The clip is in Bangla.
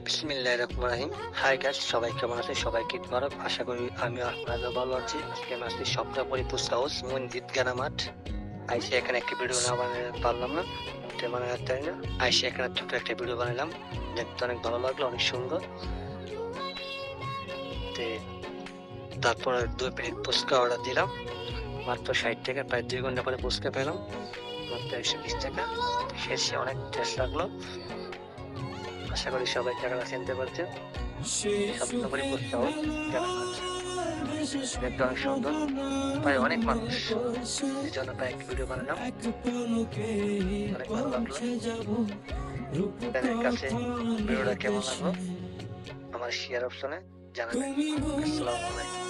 বিসমিল্লাহির রহমানির রহিম। হাই গাইস, সবাই কেমন আছেন? সবাইকে ঈদ মোবারক। আশা করি আমি আপনারা ভালো আছি। আজকে আমি আসছি স্বপ্নপুরী ফুচকা হাউস মঞ্জিদ গানা মাঠ। আইসে এখানে একটা ভিডিও না বানাতে পারলাম না, বানাতে পারি না। আইসে এখানে ছোট একটা ভিডিও বানালাম, দেখতে অনেক ভালো লাগলো, অনেক সুন্দর। তারপরে 2 প্লেট ফুচকা অর্ডার দিলাম, মাত্র 60 টাকা। প্রায় 2 ঘন্টা পরে ফুচকা পেলাম, মাত্র 120 টাকা। খেয়েছি, অনেক টেস্ট লাগলো। আশা করি সবাই টাকাটা চিনতে পারছেন। স্বপ্নপুরী ফুচকা হাউস গানা মাঠ, দেখতে অনেক সুন্দর, প্রায় অনেক মানুষ, এই জন্য প্রায় একটা ভিডিও বানালাম, অনেক ভালো লাগলো। আপনাদের কাছে ভিডিওটা কেমন লাগলো আমার শেয়ার অপশনে জানাবেন। আসসালামু আলাইকুম।